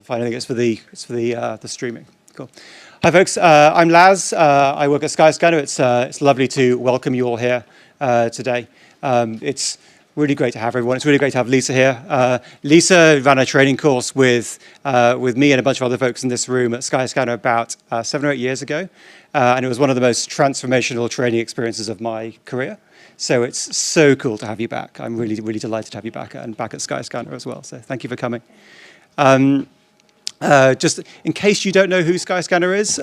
Fine, I think it's for the streaming. Cool. Hi folks, I'm Laz. I work at Skyscanner. It's lovely to welcome you all here today. It's really great to have everyone. It's really great to have Lisa here. Lisa ran a training course with me and a bunch of other folks in this room at Skyscanner about 7 or 8 years ago, and it was one of the most transformational training experiences of my career. So it's so cool to have you back. I'm really, really delighted to have you back and back at Skyscanner as well. So thank you for coming. Just in case you don't know who Skyscanner is,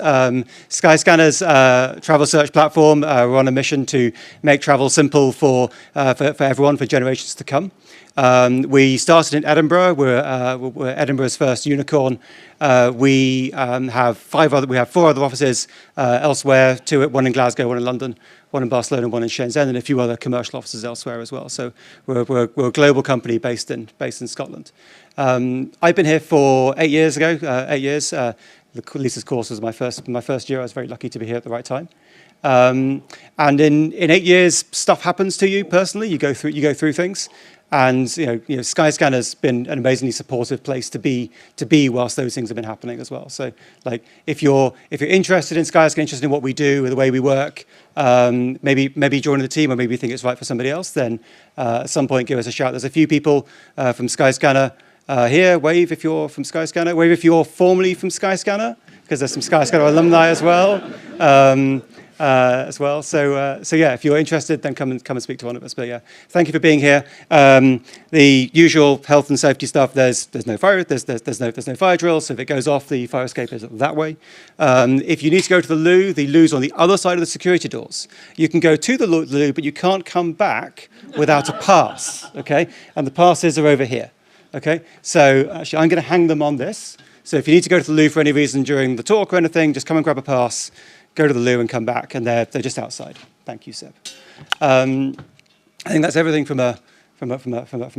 Skyscanner's travel search platform. We're on a mission to make travel simple for everyone, for generations to come. We started in Edinburgh. We're Edinburgh's first unicorn. We have four other offices elsewhere. One in Glasgow, one in London, one in Barcelona, one in Shenzhen, and a few other commercial offices elsewhere as well. So we're a global company based in Scotland. I've been here for 8 years ago. 8 years. Lisa's course was my first year. I was very lucky to be here at the right time. And in 8 years, stuff happens to you personally. You go through things. And you know, Skyscanner's been an amazingly supportive place to be whilst those things have been happening as well. So, like, if you're interested in Skyscanner, interested in what we do, the way we work, maybe join the team, or maybe you think it's right for somebody else, then at some point give us a shout. There's a few people from Skyscanner here. Wave if you're from Skyscanner. Wave if you're formerly from Skyscanner, because there's some Skyscanner alumni as well. So yeah, if you're interested, then come and speak to one of us. But yeah, thank you for being here. The usual health and safety stuff. There's no fire. There's no fire drill. So if it goes off, the fire escape is that way. If you need to go to the loo's on the other side of the security doors. You can go to the loo, but you can't come back without a pass. Okay, and the passes are over here. Okay, so actually, I'm going to hang them on this. So if you need to go to the loo for any reason during the talk or anything, just come and grab a pass. Go to the loo and come back, and they're just outside. Thank you, Seb. I think that's everything from a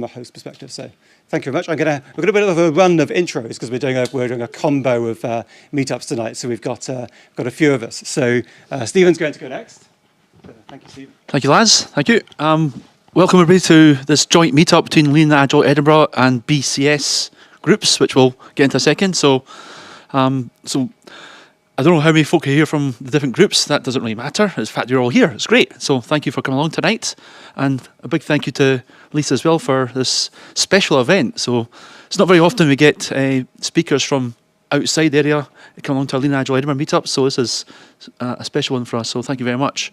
host perspective. So thank you very much. We've got a bit of a run of intros because we're doing a combo of meetups tonight. So we've got a few of us. So Stephen's going to go next. Thank you, Stephen. Thank you, Laz. Thank you. Welcome everybody to this joint meetup between Lean Agile Edinburgh and BCS groups, which we'll get into a second. So I don't know how many folk are here from the different groups. That doesn't really matter. In fact, you're all here. It's great. So thank you for coming along tonight. And a big thank you to Lisa as well for this special event. So it's not very often we get speakers from outside the area come along to our Lean Agile Edinburgh meetup. So this is a special one for us. So thank you very much.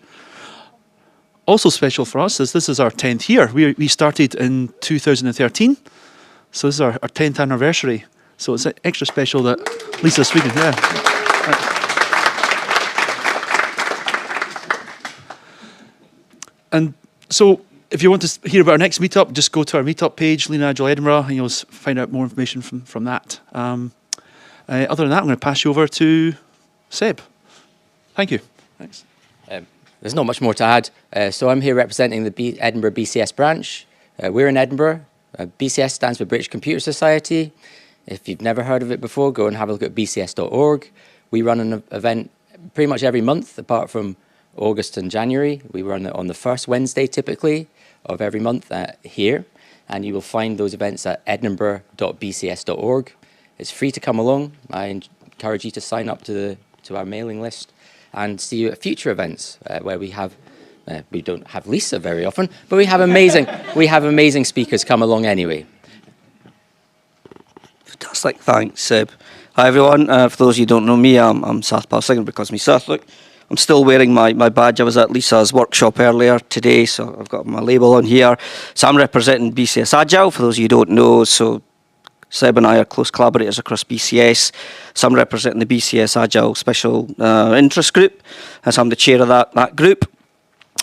Also special for us is this is our 10th year. We started in 2013. So this is our 10th anniversary. So it's extra special that Lisa's speaking. Yeah. And so if you want to hear about our next meetup, just go to our meetup page, Lean Agile Edinburgh, and you'll find out more information from that. Other than that, I'm going to pass you over to Seb. Thank you. Thanks. There's not much more to add. So I'm here representing the Edinburgh BCS branch. We're in Edinburgh. BCS stands for British Computer Society. If you've never heard of it before, go and have a look at bcs.org. We run an event pretty much every month, apart from August and January. We run it on the first Wednesday, typically, of every month here. And you will find those events at edinburgh.bcs.org. It's free to come along. I encourage you to sign up to our mailing list and see you at future events where we don't have Lisa very often, but we have amazing speakers come along anyway. Fantastic, thanks, Seb. Hi everyone. For those of you who don't know me, I'm Seth Palsinger because me Seth. Look, I'm still wearing my badge. I was at Lisa's workshop earlier today, so I've got my label on here. So I'm representing BCS Agile. For those of you who don't know, so Seb and I are close collaborators across BCS. So I'm representing the BCS Agile Special Interest Group, as I'm the chair of that group.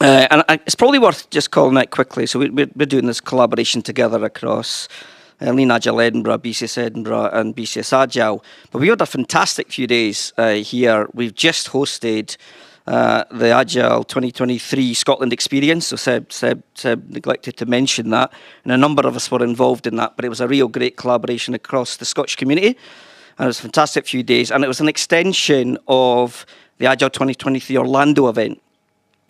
It's probably worth just calling out quickly. So we're doing this collaboration together across Lean Agile Edinburgh, BCS Edinburgh and BCS Agile. But we had a fantastic few days here. We've just hosted the Agile 2023 Scotland experience. So Seb neglected to mention that. And a number of us were involved in that. But it was a real great collaboration across the Scottish community. And it was a fantastic few days. And it was an extension of the Agile 2023 Orlando event.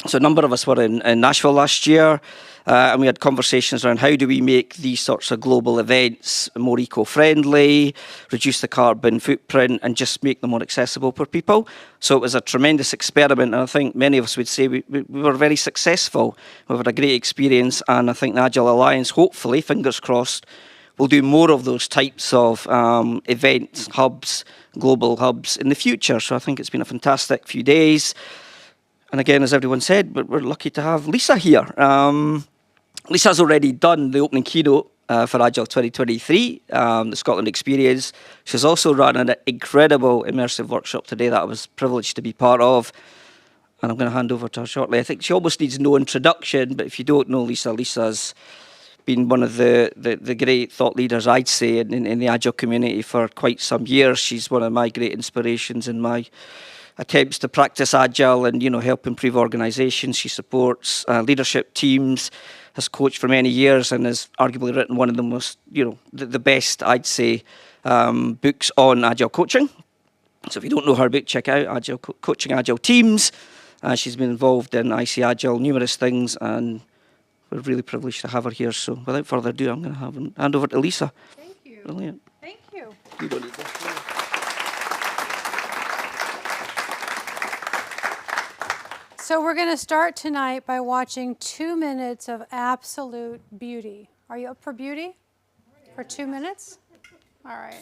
So a number of us were in Nashville last year, and we had conversations around how do we make these sorts of global events more eco-friendly, reduce the carbon footprint, and just make them more accessible for people. So it was a tremendous experiment, and I think many of us would say we were very successful. We've had a great experience, and I think the Agile Alliance, hopefully, fingers crossed, will do more of those types of events, hubs, global hubs in the future. So I think it's been a fantastic few days. And again, as everyone said, we're lucky to have Lisa here. Lisa's already done the opening keynote for Agile 2023, the Scotland Experience. She's also run an incredible immersive workshop today that I was privileged to be part of. And I'm going to hand over to her shortly. I think she almost needs no introduction, but if you don't know Lisa, Lisa's been one of the great thought leaders, I'd say, in the Agile community for quite some years. She's one of my great inspirations in my attempts to practice Agile and, help improve organizations. She supports leadership teams, has coached for many years, and has arguably written one of the most, the best, I'd say, books on Agile coaching. So if you don't know her book, check out Agile Coaching Agile Teams. She's been involved in IC Agile, numerous things, and we're really privileged to have her here. So without further ado, I'm going to hand over to Lisa. Thank you. Brilliant. Thank you. You don't need this. So we're going to start tonight by watching 2 minutes of absolute beauty. Are you up for beauty? For 2 minutes? All right.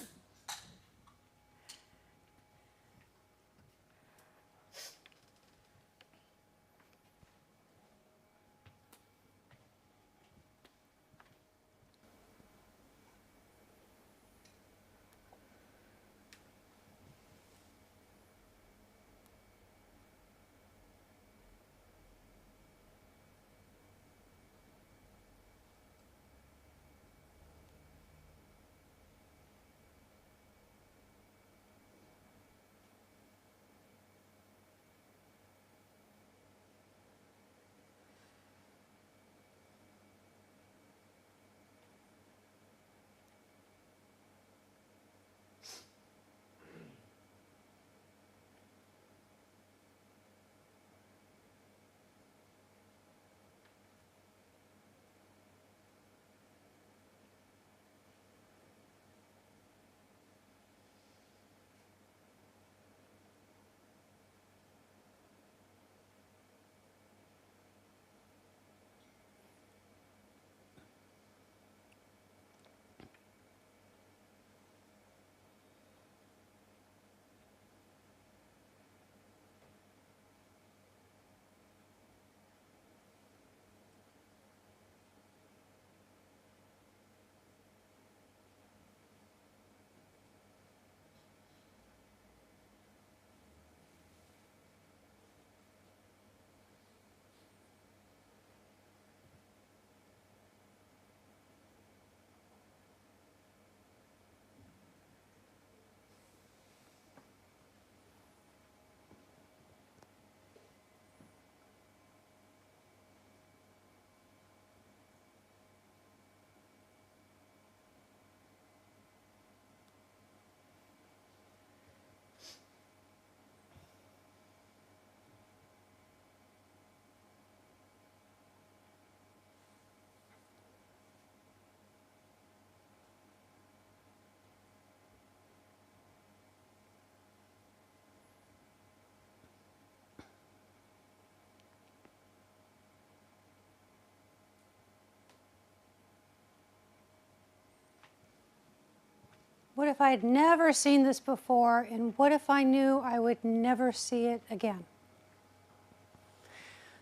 What if I had never seen this before, and what if I knew I would never see it again?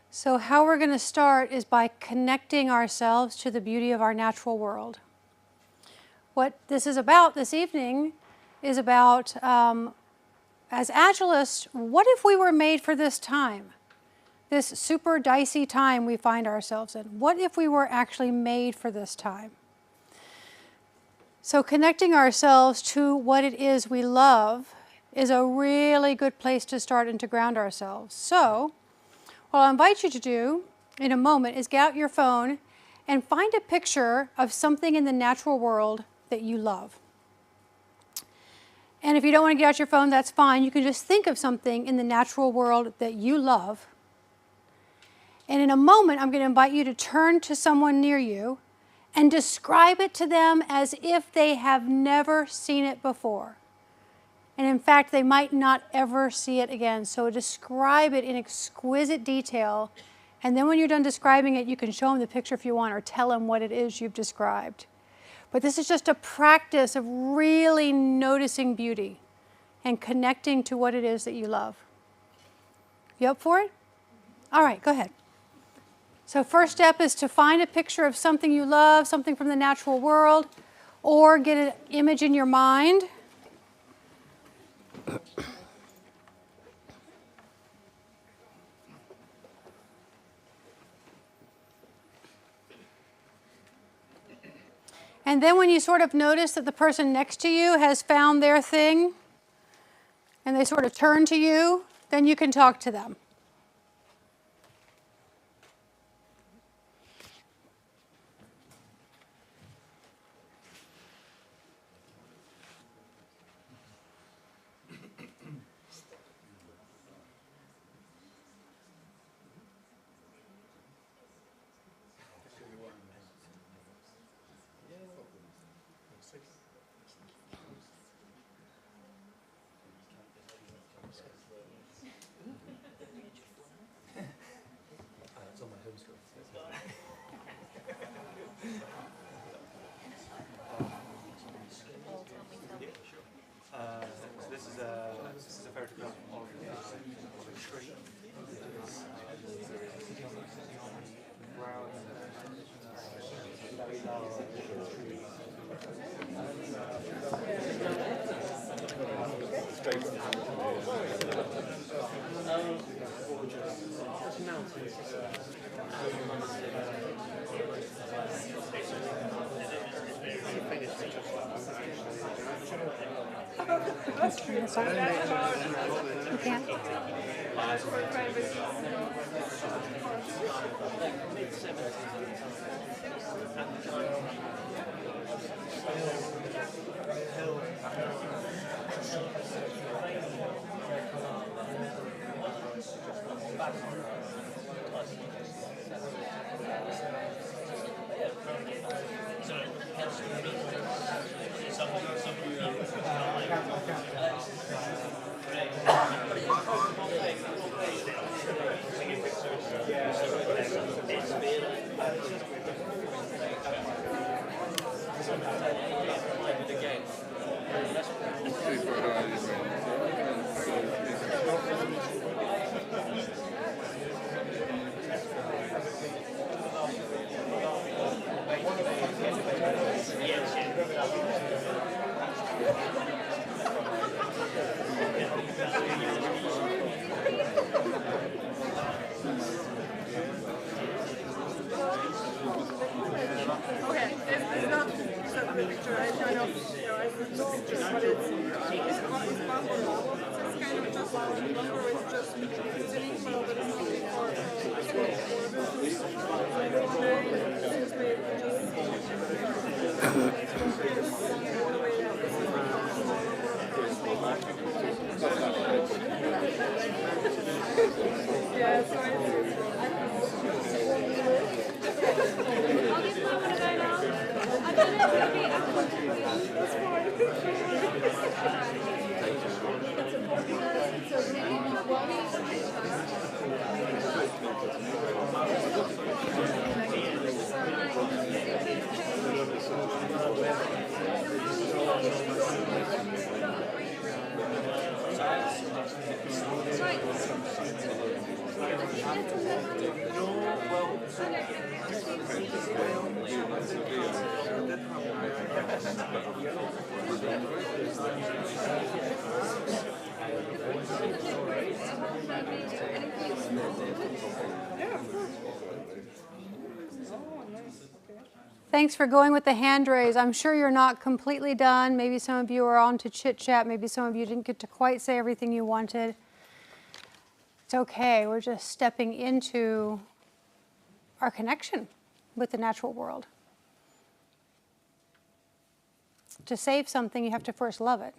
So how we're going to start is by connecting ourselves to the beauty of our natural world. What this is about this evening is about, as Agilists, what if we were made for this time? This super dicey time we find ourselves in. What if we were actually made for this time? So connecting ourselves to what it is we love is a really good place to start and to ground ourselves. So what I'll invite you to do in a moment is get out your phone and find a picture of something in the natural world that you love. And if you don't want to get out your phone, that's fine. You can just think of something in the natural world that you love. And in a moment, I'm going to invite you to turn to someone near you and describe it to them as if they have never seen it before. And in fact, they might not ever see it again. So describe it in exquisite detail. And then when you're done describing it, you can show them the picture if you want, or tell them what it is you've described. But this is just a practice of really noticing beauty and connecting to what it is that you love. You up for it? All right, go ahead. So first step is to find a picture of something you love, something from the natural world, or get an image in your mind. And then when you sort of notice that the person next to you has found their thing, and they sort of turn to you, then you can talk to them. This is a photograph of a tree. You can. Thanks for going with the hand raise. I'm sure you're not completely done. Maybe some of you are on to chit chat. Maybe some of you didn't get to quite say everything you wanted. It's okay. We're just stepping into our connection with the natural world. To save something, you have to first love it.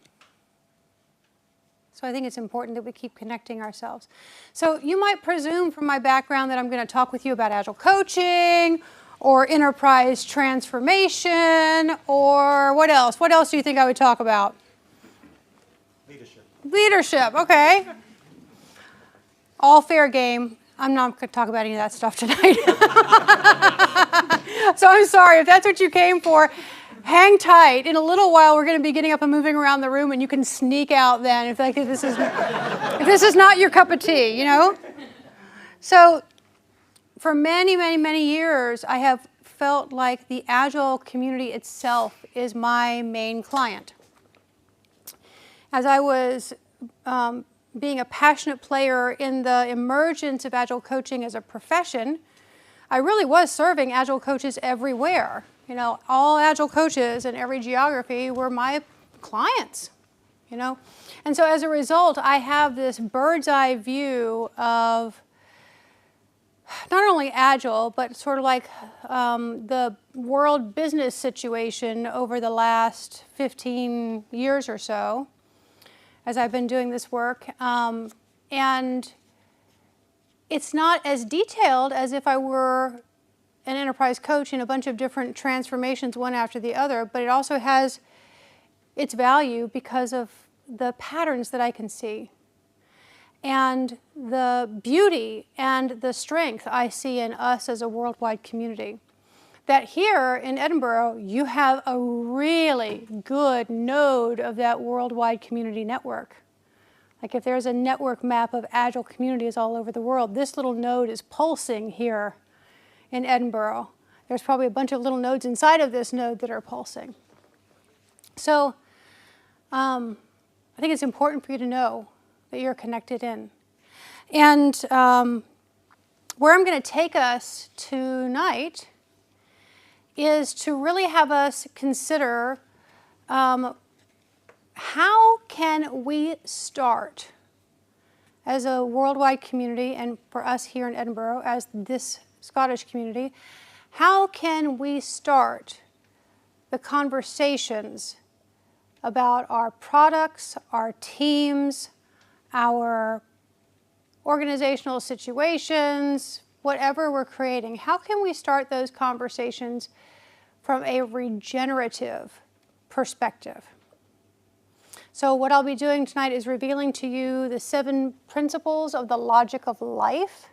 So I think it's important that we keep connecting ourselves. So you might presume from my background that I'm going to talk with you about Agile coaching or enterprise transformation or what else? What else do you think I would talk about? Leadership. Leadership, okay. All fair game. I'm not going to talk about any of that stuff tonight. So I'm sorry if that's what you came for. Hang tight. In a little while, we're going to be getting up and moving around the room, and you can sneak out then if this is not your cup of tea, you know? So for many, many, many years, I have felt like the Agile community itself is my main client. As I was being a passionate player in the emergence of Agile coaching as a profession, I really was serving Agile coaches everywhere. You know, all Agile coaches in every geography were my clients, you know. And so as a result, I have this bird's eye view of not only Agile, but sort of like the world business situation over the last 15 years or so, as I've been doing this work. And it's not as detailed as if I were an enterprise coach in a bunch of different transformations, one after the other, but it also has its value because of the patterns that I can see and the beauty and the strength I see in us as a worldwide community. That here in Edinburgh, you have a really good node of that worldwide community network. Like if there's a network map of Agile communities all over the world, this little node is pulsing here in Edinburgh. There's probably a bunch of little nodes inside of this node that are pulsing. So I think it's important for you to know that you're connected in. And where I'm going to take us tonight is to really have us consider how can we start as a worldwide community, and for us here in Edinburgh as this Scottish community, how can we start the conversations about our products, our teams, our organizational situations, whatever we're creating? How can we start those conversations from a regenerative perspective? So what I'll be doing tonight is revealing to you the 7 principles of the logic of life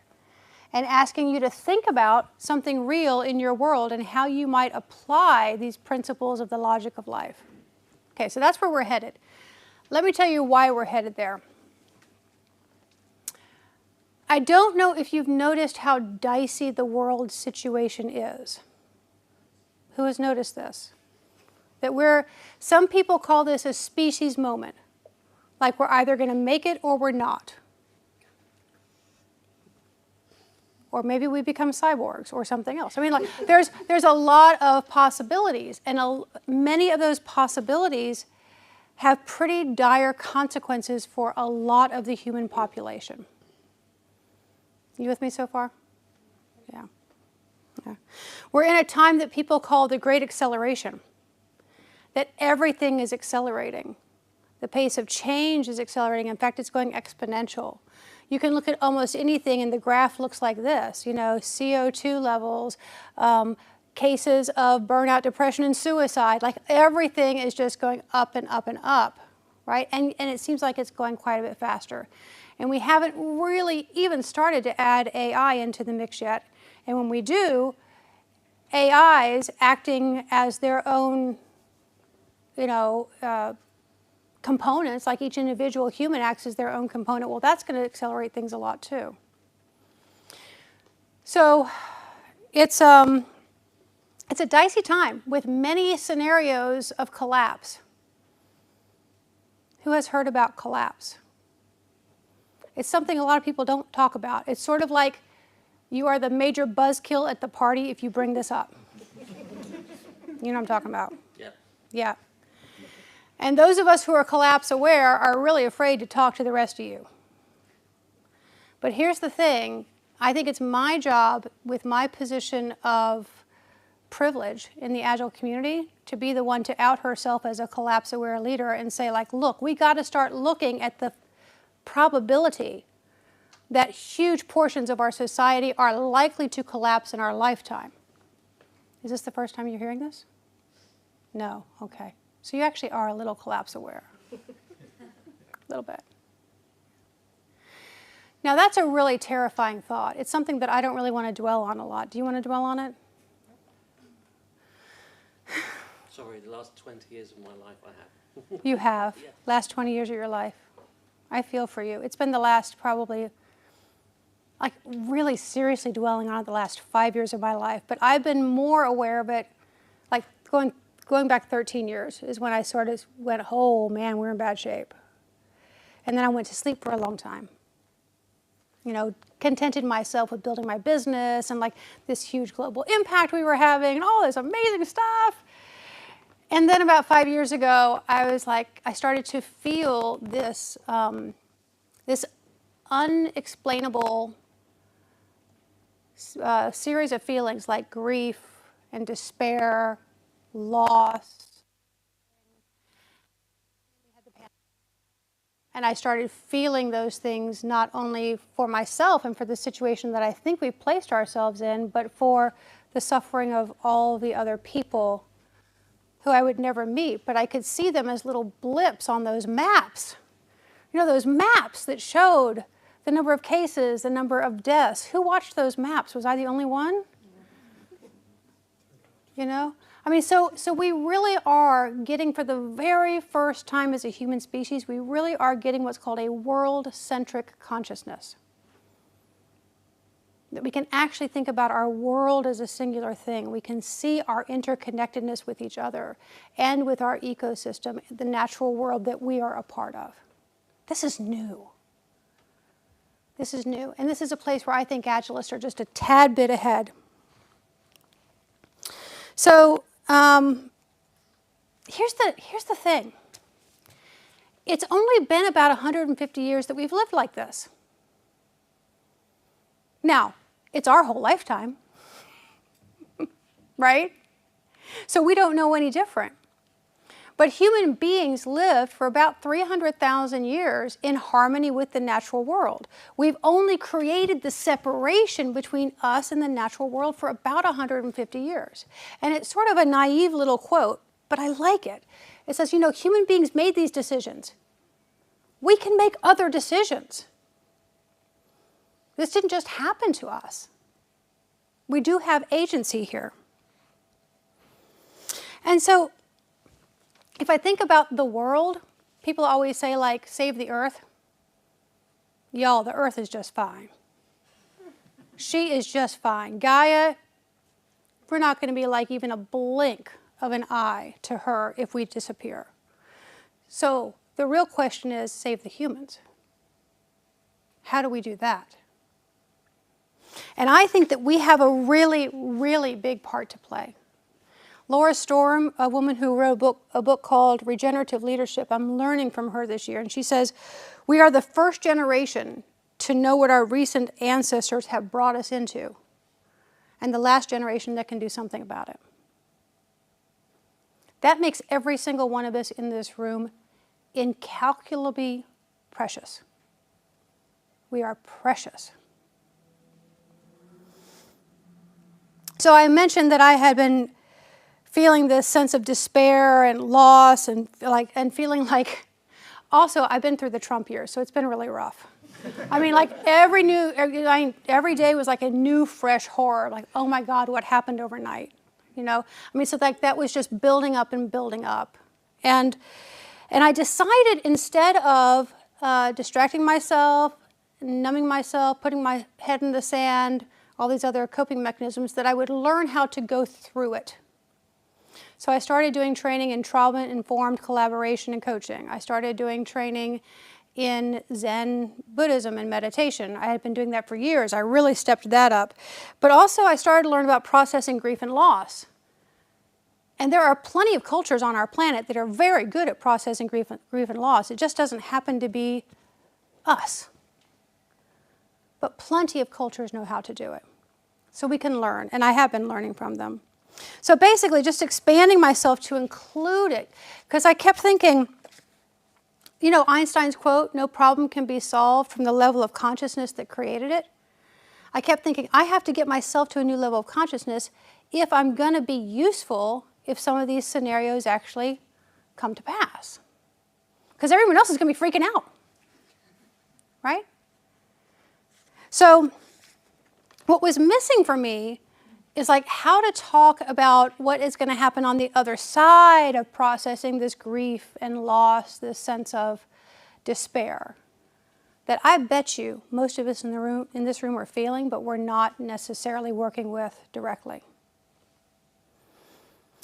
and asking you to think about something real in your world and how you might apply these principles of the logic of life. Okay, so that's where we're headed. Let me tell you why we're headed there. I don't know if you've noticed how dicey the world situation is. Who has noticed this? That some people call this a species moment. Like we're either going to make it or we're not. Or maybe we become cyborgs or something else. I mean, like there's a lot of possibilities, and many of those possibilities have pretty dire consequences for a lot of the human population. You with me so far? Yeah. We're in a time that people call the Great Acceleration, that everything is accelerating. The pace of change is accelerating. In fact, it's going exponential. You can look at almost anything and the graph looks like this, you know, CO2 levels, cases of burnout, depression, and suicide. Like everything is just going up and up and up, right? And it seems like it's going quite a bit faster. And we haven't really even started to add AI into the mix yet. And when we do, AIs acting as their own, you know, components, like each individual human acts as their own component, well, that's going to accelerate things a lot too. So it's a dicey time with many scenarios of collapse. Who has heard about collapse? It's something a lot of people don't talk about. It's sort of like you are the major buzzkill at the party if you bring this up. You know what I'm talking about? Yep. Yeah. And those of us who are collapse aware are really afraid to talk to the rest of you. But here's the thing. I think it's my job, with my position of privilege in the Agile community, to be the one to out herself as a collapse aware leader and say, like, look, we got to start looking at the probability that huge portions of our society are likely to collapse in our lifetime. Is this the first time you're hearing this? No, okay. So you actually are a little collapse aware. A little bit. Now that's a really terrifying thought. It's something that I don't really want to dwell on a lot. Do you want to dwell on it? Sorry, the last 20 years of my life I have. You have. Yes. Last 20 years of your life. I feel for you. It's been the last probably, like really seriously dwelling on it the last 5 years of my life. But I've been more aware of it, like going back 13 years is when I sort of went, oh man, we're in bad shape. And then I went to sleep for a long time. You know, contented myself with building my business and like this huge global impact we were having and all this amazing stuff. And then about 5 years ago, I was like, I started to feel this, this unexplainable series of feelings like grief and despair, loss. And I started feeling those things not only for myself and for the situation that I think we've placed ourselves in, but for the suffering of all the other people who I would never meet. But I could see them as little blips on those maps. You know, those maps that showed the number of cases, the number of deaths. Who watched those maps? Was I the only one? You know? I mean, so we really are getting, for the very first time as a human species, we really are getting what's called a world-centric consciousness. That we can actually think about our world as a singular thing. We can see our interconnectedness with each other and with our ecosystem, the natural world that we are a part of. This is new. This is new. And this is a place where I think Agilists are just a tad bit ahead. So here's the thing. It's only been about 150 years that we've lived like this. Now, it's our whole lifetime, right? So we don't know any different. But human beings lived for about 300,000 years in harmony with the natural world. We've only created the separation between us and the natural world for about 150 years. And it's sort of a naive little quote, but I like it. It says, you know, human beings made these decisions. We can make other decisions. This didn't just happen to us. We do have agency here. And so, if I think about the world, people always say, like, save the earth. Y'all, the earth is just fine. She is just fine. Gaia, we're not going to be like even a blink of an eye to her if we disappear. So the real question is, save the humans. How do we do that? And I think that we have a really, really big part to play. Laura Storm, a woman who wrote a book called Regenerative Leadership, I'm learning from her this year, and she says, we are the first generation to know what our recent ancestors have brought us into, and the last generation that can do something about it. That makes every single one of us in this room incalculably precious. We are precious. So I mentioned that I had been feeling this sense of despair and loss and feeling like, also I've been through the Trump years, so it's been really rough. I mean, like every day was like a new, fresh horror. Like, oh my God, what happened overnight? You know, I mean, so like that was just building up and building up, and I decided instead of distracting myself, numbing myself, putting my head in the sand, all these other coping mechanisms, that I would learn how to go through it. So I started doing training in trauma-informed collaboration and coaching. I started doing training in Zen Buddhism and meditation. I had been doing that for years. I really stepped that up. But also I started to learn about processing grief and loss. And there are plenty of cultures on our planet that are very good at processing grief and loss. It just doesn't happen to be us. But plenty of cultures know how to do it. So we can learn, and I have been learning from them. So basically just expanding myself to include it, because I kept thinking, you know, Einstein's quote, no problem can be solved from the level of consciousness that created it. I kept thinking, I have to get myself to a new level of consciousness if I'm going to be useful if some of these scenarios actually come to pass. Because everyone else is going to be freaking out, right? So what was missing for me is like how to talk about what is going to happen on the other side of processing this grief and loss, this sense of despair that I bet you most of us in this room are feeling, but we're not necessarily working with directly.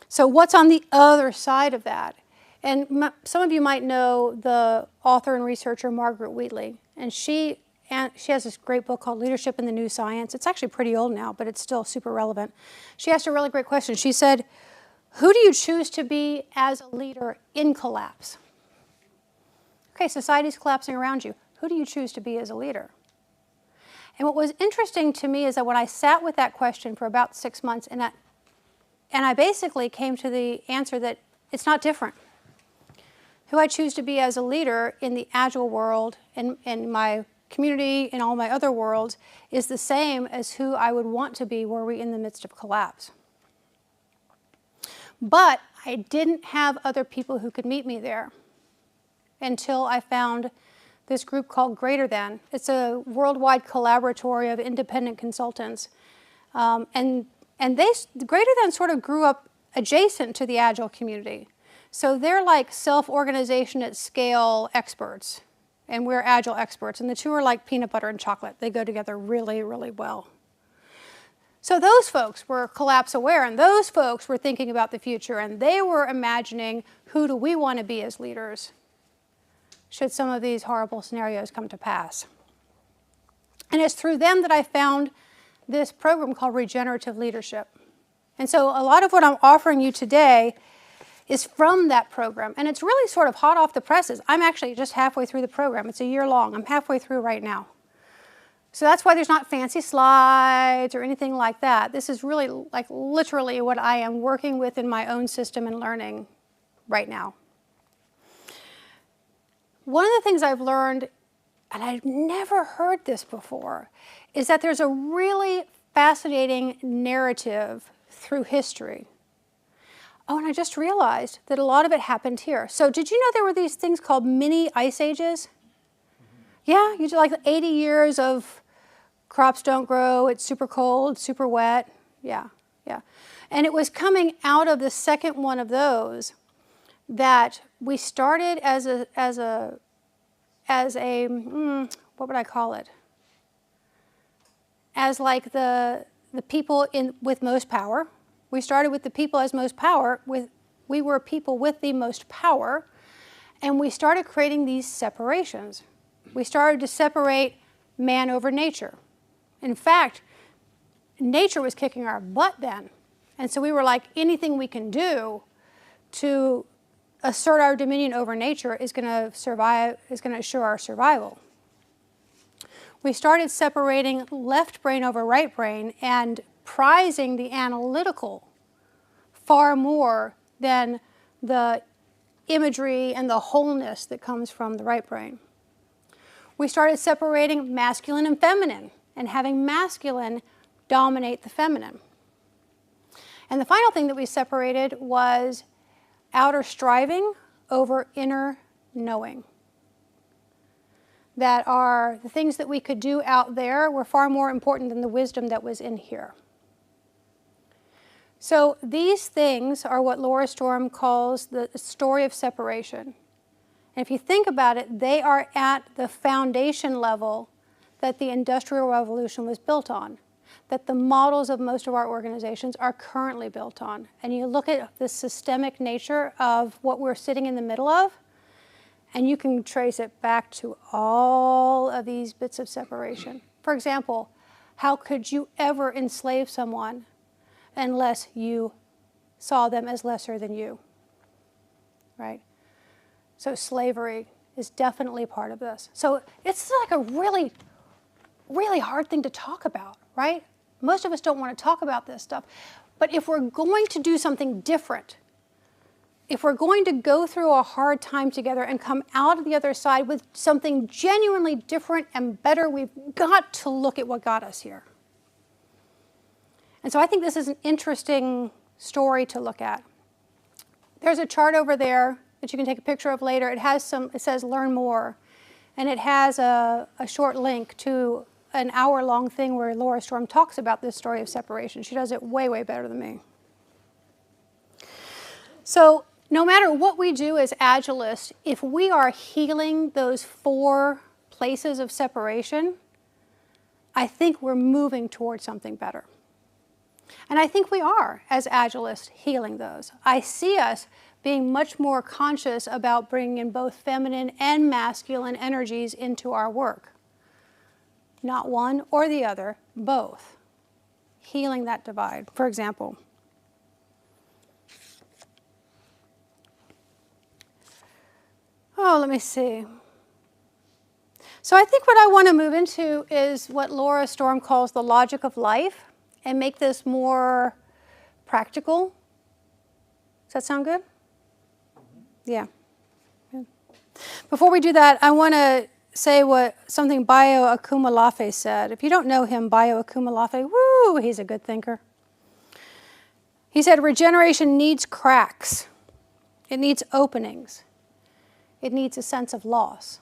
So what's on the other side of that? And some of you might know the author and researcher Margaret Wheatley, and she has this great book called Leadership in the New Science. It's actually pretty old now, but it's still super relevant. She asked a really great question. She said, who do you choose to be as a leader in collapse? Okay, society's collapsing around you. Who do you choose to be as a leader? And what was interesting to me is that when I sat with that question for about 6 months, and I basically came to the answer that it's not different. Who I choose to be as a leader in the Agile world, in my community, in all my other worlds, is the same as who I would want to be were we in the midst of collapse. But I didn't have other people who could meet me there until I found this group called Greater Than. It's a worldwide collaboratory of independent consultants. And Greater Than sort of grew up adjacent to the Agile community. So they're like self-organization at scale experts, and we're Agile experts. And the two are like peanut butter and chocolate. They go together really, really well. So those folks were collapse aware, and those folks were thinking about the future, and they were imagining, who do we want to be as leaders should some of these horrible scenarios come to pass? And it's through them that I found this program called Regenerative Leadership. And so a lot of what I'm offering you today is from that program. And it's really sort of hot off the presses. I'm actually just halfway through the program. It's a year long. I'm halfway through right now. So that's why there's not fancy slides or anything like that. This is really like literally what I am working with in my own system and learning right now. One of the things I've learned, and I've never heard this before, is that there's a really fascinating narrative through history. Oh, and I just realized that a lot of it happened here. So did you know there were these things called mini ice ages? Yeah, you do like 80 years of crops don't grow, it's super cold, super wet. Yeah. And it was coming out of the second one of those that we started as a what would I call it? As like the people with most power. We started with the people as most power. We were people with the most power, and we started creating these separations. We started to separate man over nature. In fact, nature was kicking our butt then, and so we were like, anything we can do to assert our dominion over nature is going to assure our survival. We started separating left brain over right brain and prizing the analytical far more than the imagery and the wholeness that comes from the right brain. We started separating masculine and feminine and having masculine dominate the feminine. And the final thing that we separated was outer striving over inner knowing. That are the things that we could do out there were far more important than the wisdom that was in here. So these things are what Laura Storm calls the story of separation. And if you think about it, they are at the foundation level that the Industrial Revolution was built on, that the models of most of our organizations are currently built on. And you look at the systemic nature of what we're sitting in the middle of, and you can trace it back to all of these bits of separation. For example, how could you ever enslave someone unless you saw them as lesser than you, right? So slavery is definitely part of this. So it's like a really, really hard thing to talk about, right? Most of us don't want to talk about this stuff. But if we're going to do something different, if we're going to go through a hard time together and come out of the other side with something genuinely different and better, we've got to look at what got us here. And so I think this is an interesting story to look at. There's a chart over there that you can take a picture of later. It says learn more. And it has a short link to an hour-long thing where Laura Storm talks about this story of separation. She does it way, way better than me. So no matter what we do as Agilists, if we are healing those 4 places of separation, I think we're moving towards something better. And I think we are, as Agilists, healing those. I see us being much more conscious about bringing in both feminine and masculine energies into our work. Not one or the other, both. Healing that divide, for example. Oh, let me see. So I think what I want to move into is what Laura Storm calls the logic of life and make this more practical. Does that sound good? Yeah. Before we do that, I want to say something Bayo Akumalafe said. If you don't know him, Bayo Akumalafe, woo, he's a good thinker. He said, regeneration needs cracks. It needs openings. It needs a sense of loss.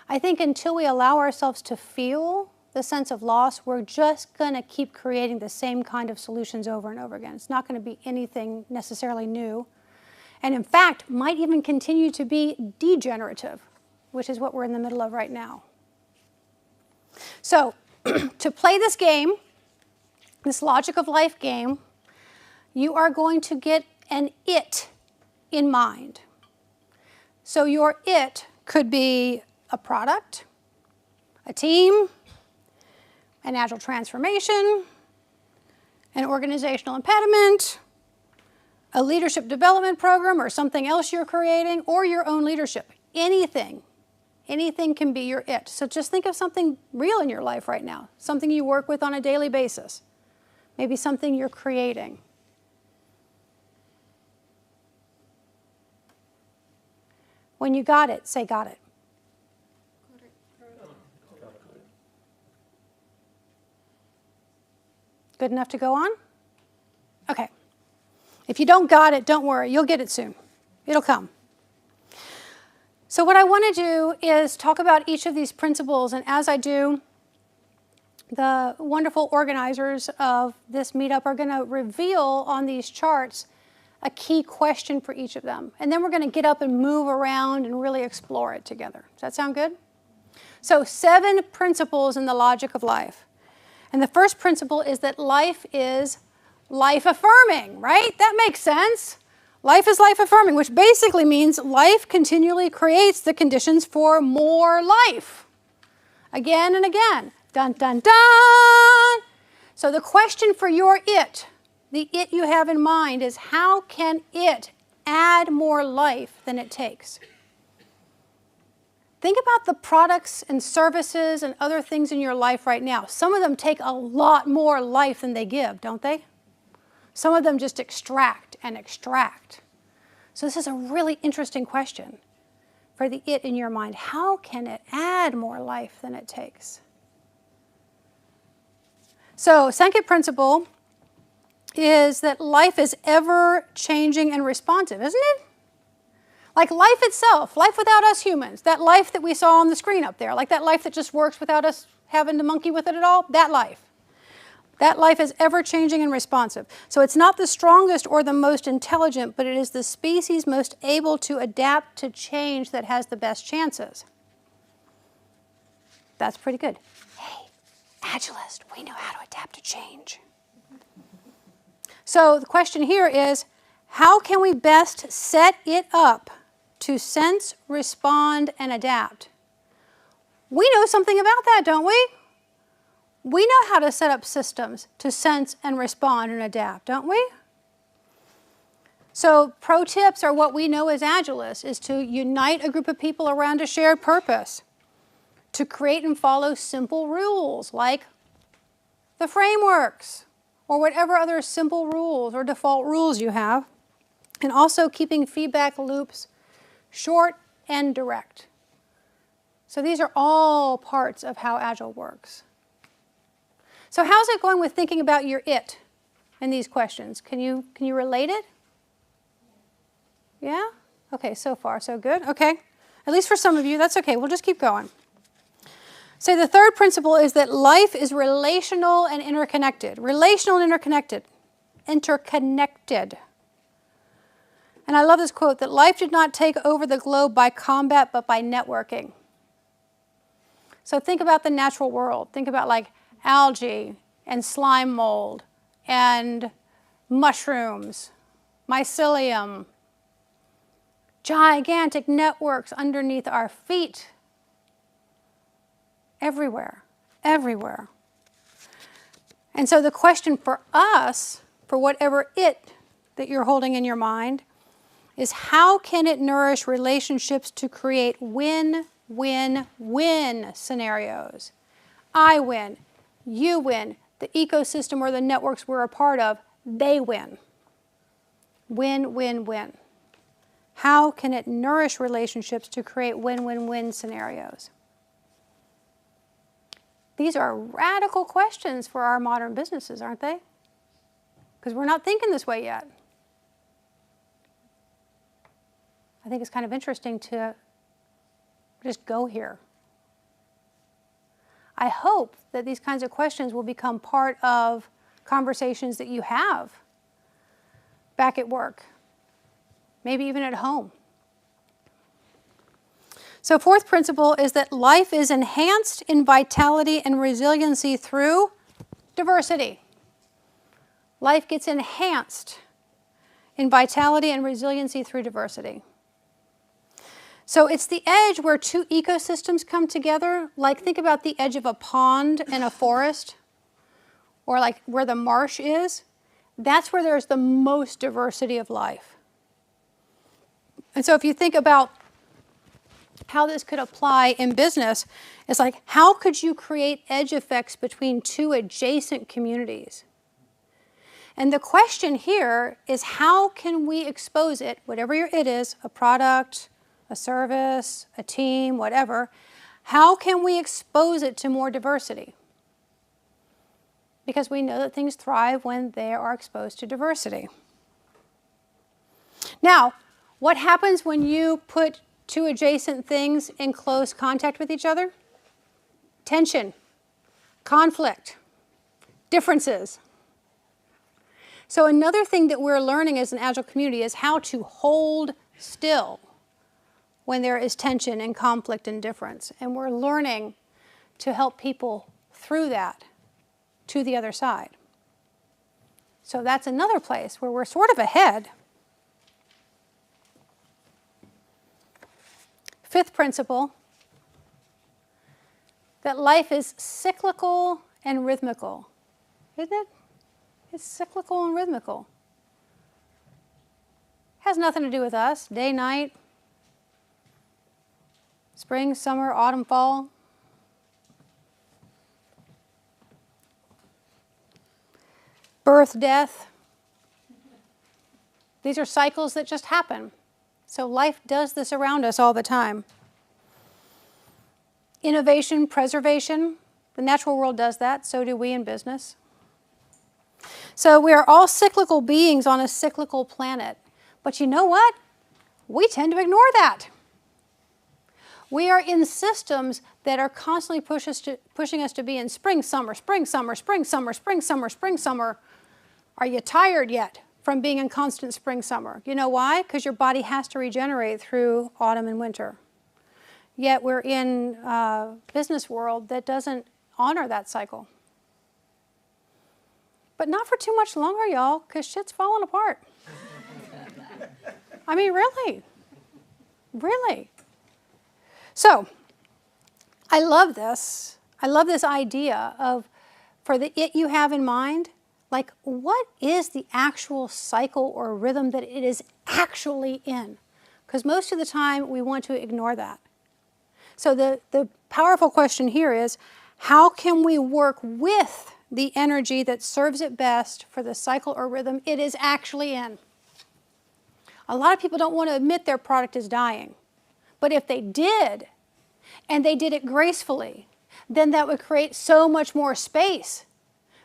I think until we allow ourselves to feel the sense of loss, we're just going to keep creating the same kind of solutions over and over again. It's not going to be anything necessarily new. And in fact, might even continue to be degenerative, which is what we're in the middle of right now. So, to play this game, this logic of life game, you are going to get an it in mind. So your it could be a product, a team, an agile transformation, an organizational impediment, a leadership development program or something else you're creating, or your own leadership. Anything. Anything can be your it. So just think of something real in your life right now, something you work with on a daily basis, maybe something you're creating. When you got it, say got it. Good enough to go on? Okay. If you don't got it, don't worry. You'll get it soon. It'll come. So what I want to do is talk about each of these principles. And as I do, the wonderful organizers of this meetup are going to reveal on these charts a key question for each of them. And then we're going to get up and move around and really explore it together. Does that sound good? So 7 principles in the logic of life. And the first principle is that life is life-affirming, right? That makes sense. Life is life-affirming, which basically means life continually creates the conditions for more life. Again and again. Dun, dun, dun! So the question for your it, the it you have in mind, is how can it add more life than it takes? Think about the products and services and other things in your life right now. Some of them take a lot more life than they give, don't they? Some of them just extract and extract. So this is a really interesting question for the it in your mind. How can it add more life than it takes? So second principle is that life is ever changing and responsive, isn't it? Like life itself, life without us humans, that life that we saw on the screen up there, like that life that just works without us having to monkey with it at all, that life. That life is ever changing and responsive. So it's not the strongest or the most intelligent, but it is the species most able to adapt to change that has the best chances. That's pretty good. Hey, Agilist, we know how to adapt to change. So the question here is, how can we best set it up to sense, respond, and adapt? We know something about that, don't we? We know how to set up systems to sense and respond and adapt, don't we? So pro tips are what we know as Agilists, is to unite a group of people around a shared purpose, to create and follow simple rules like the frameworks or whatever other simple rules or default rules you have, And also keeping feedback loops short and direct. So these are all parts of how Agile works. So how's it going with thinking about your it in these questions? Can you relate it? Yeah? Okay, so far so good. Okay. At least for some of you, that's okay. We'll just keep going. So the third principle is that life is relational and interconnected. Relational and interconnected. Interconnected. And I love this quote, that life did not take over the globe by combat, but by networking. So think about the natural world. Think about like algae and slime mold and mushrooms, mycelium, gigantic networks underneath our feet. Everywhere, everywhere. And so the question for us, for whatever it that you're holding in your mind, is how can it nourish relationships to create win-win-win scenarios? I win, you win, the ecosystem or the networks we're a part of, they win. Win-win-win. How can it nourish relationships to create win-win-win scenarios? These are radical questions for our modern businesses, aren't they? Because we're not thinking this way yet. I think it's kind of interesting to just go here. I hope that these kinds of questions will become part of conversations that you have back at work, maybe even at home. So fourth principle is that life is enhanced in vitality and resiliency through diversity. Life gets enhanced in vitality and resiliency through diversity. So it's the edge where two ecosystems come together. Like think about the edge of a pond in a forest, or like where the marsh is. That's where there's the most diversity of life. And so if you think about how this could apply in business, it's like, how could you create edge effects between two adjacent communities? And the question here is, how can we expose it, whatever your it is, a product, a service, a team, whatever, how can we expose it to more diversity? Because we know that things thrive when they are exposed to diversity. Now, what happens when you put two adjacent things in close contact with each other? Tension, conflict, differences. So another thing that we're learning as an Agile community is how to hold still when there is tension and conflict and difference. And we're learning to help people through that to the other side. So that's another place where we're sort of ahead. Fifth principle, that life is cyclical and rhythmical. Isn't it? It's cyclical and rhythmical. Has nothing to do with us. Day, night, spring, summer, autumn, fall. Birth, death. These are cycles that just happen. So life does this around us all the time. Innovation, preservation. The natural world does that. So do we in business. So we are all cyclical beings on a cyclical planet. But you know what? We tend to ignore that. We are in systems that are constantly pushing us to be in spring, summer, spring, summer, spring, summer, spring, summer, spring, summer. Are you tired yet from being in constant spring, summer? You know why? Because your body has to regenerate through autumn and winter. Yet we're in a business world that doesn't honor that cycle. But not for too much longer, y'all, because shit's falling apart. I mean, really. Really. So, I love this. I love this idea of, for the it you have in mind, like, what is the actual cycle or rhythm that it is actually in? Because most of the time, we want to ignore that. So the powerful question here is, how can we work with the energy that serves it best for the cycle or rhythm it is actually in? A lot of people don't want to admit their product is dying. But if they did, and they did it gracefully, then that would create so much more space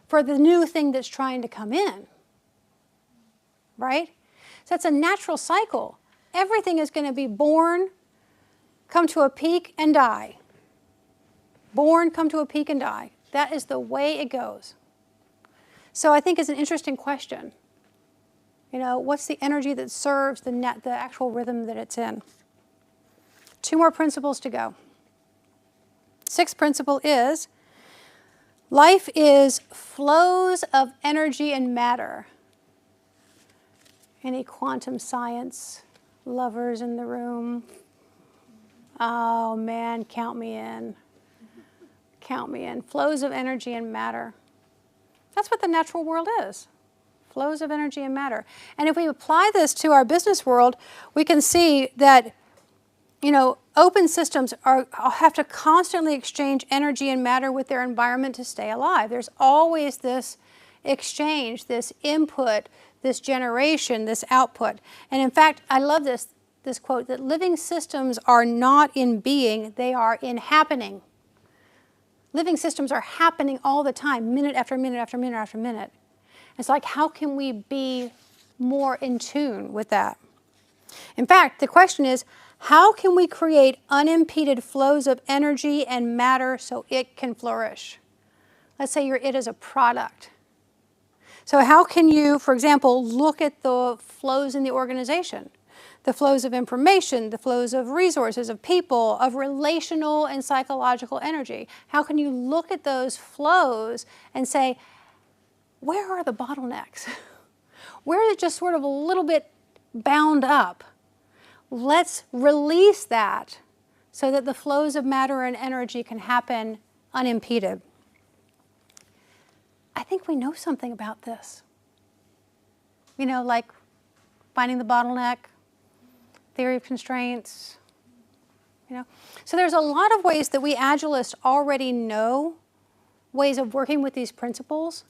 for the new thing that's trying to come in. Right? So it's a natural cycle. Everything is going to be born, come to a peak, and die. Born, come to a peak, and die. That is the way it goes. So I think it's an interesting question. You know, what's the energy that serves the actual rhythm that it's in? 2 more principles to go. 6th principle is, life is flows of energy and matter. Any quantum science lovers in the room? Oh man, count me in. Count me in. Flows of energy and matter. That's what the natural world is. Flows of energy and matter. And if we apply this to our business world, we can see that, you know, open systems have to constantly exchange energy and matter with their environment to stay alive. There's always this exchange, this input, this generation, this output. And in fact, I love this quote, that living systems are not in being, they are in happening. Living systems are happening all the time, minute after minute after minute after minute. It's like, how can we be more in tune with that? In fact, the question is, how can we create unimpeded flows of energy and matter so it can flourish? Let's say it is a product. So how can you, for example, look at the flows in the organization? The flows of information, the flows of resources, of people, of relational and psychological energy. How can you look at those flows and say, where are the bottlenecks? Where is it just sort of a little bit bound up? Let's release that so that the flows of matter and energy can happen unimpeded. I think we know something about this. You know, like finding the bottleneck, theory of constraints, you know. So there's a lot of ways that we Agilists already know, ways of working with these principles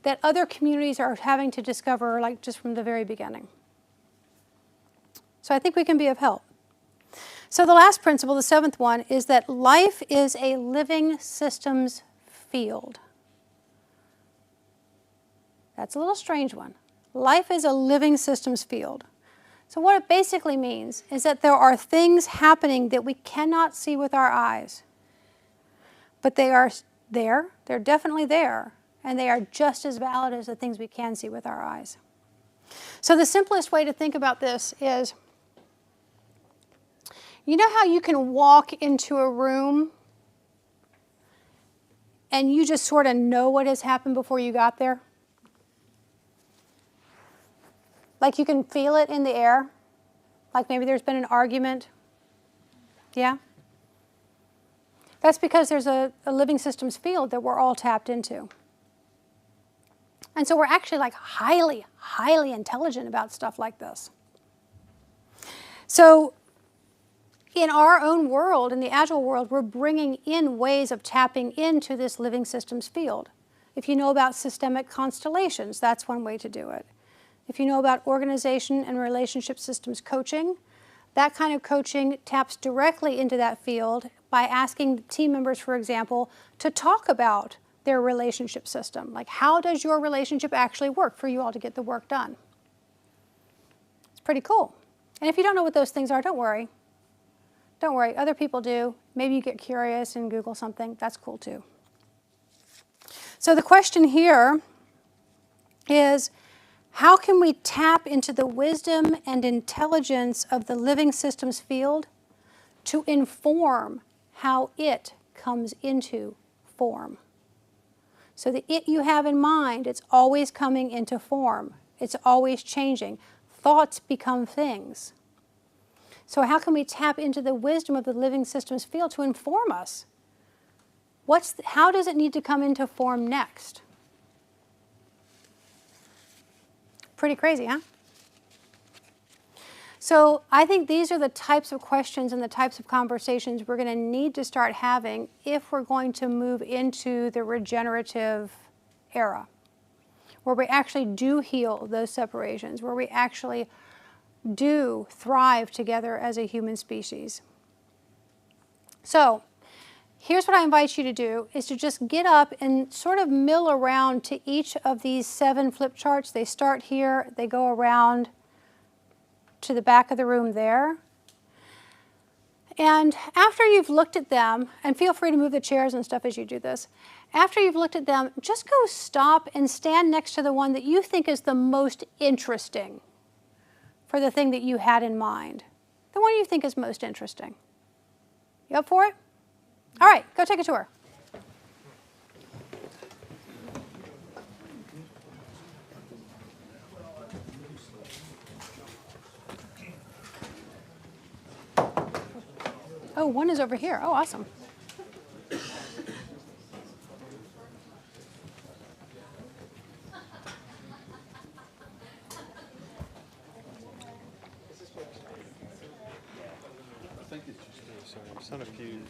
that other communities are having to discover, like just from the very beginning. So I think we can be of help. So the last principle, the 7th one, is that life is a living systems field. That's a little strange one. Life is a living systems field. So what it basically means is that there are things happening that we cannot see with our eyes. But they are there, they're definitely there, and they are just as valid as the things we can see with our eyes. So the simplest way to think about this is, you know how you can walk into a room and you just sort of know what has happened before you got there? Like you can feel it in the air? Like maybe there's been an argument? Yeah? That's because there's a living systems field that we're all tapped into. And so we're actually like highly, highly intelligent about stuff like this. So in our own world, in the Agile world, we're bringing in ways of tapping into this living systems field. If you know about systemic constellations, that's one way to do it. If you know about organization and relationship systems coaching, that kind of coaching taps directly into that field by asking team members, for example, to talk about their relationship system. Like, how does your relationship actually work for you all to get the work done? It's pretty cool. And if you don't know what those things are, don't worry. Don't worry, other people do. Maybe you get curious and Google something. That's cool too. So the question here is, how can we tap into the wisdom and intelligence of the living systems field to inform how it comes into form? So the it you have in mind, it's always coming into form. It's always changing. Thoughts become things. So how can we tap into the wisdom of the living systems field to inform us? How does it need to come into form next? Pretty crazy, huh? So I think these are the types of questions and the types of conversations we're going to need to start having if we're going to move into the regenerative era, where we actually do heal those separations, where we actually do thrive together as a human species. So here's what I invite you to do, is to just get up and sort of mill around to each of these 7 flip charts. They start here, they go around to the back of the room there. And after you've looked at them, and feel free to move the chairs and stuff as you do this, after you've looked at them, just go stop and stand next to the one that you think is the most interesting for the thing that you had in mind. The one you think is most interesting. You up for it? All right, go take a tour. Oh, one is over here. Oh, awesome. I've done a few.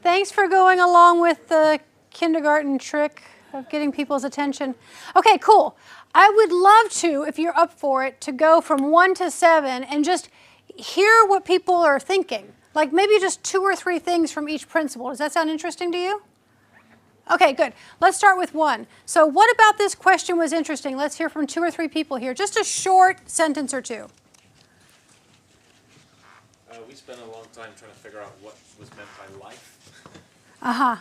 Thanks for going along with the kindergarten trick of getting people's attention. Okay, cool. I would love to, if you're up for it, to go from 1 to 7 and just hear what people are thinking. Like maybe just 2 or 3 things from each principle. Does that sound interesting to you? Okay, good. Let's start with 1. So what about this question was interesting? Let's hear from 2 or 3 people here. Just a short sentence or 2. We spent a long time trying to figure out what was meant by life. Uh-huh.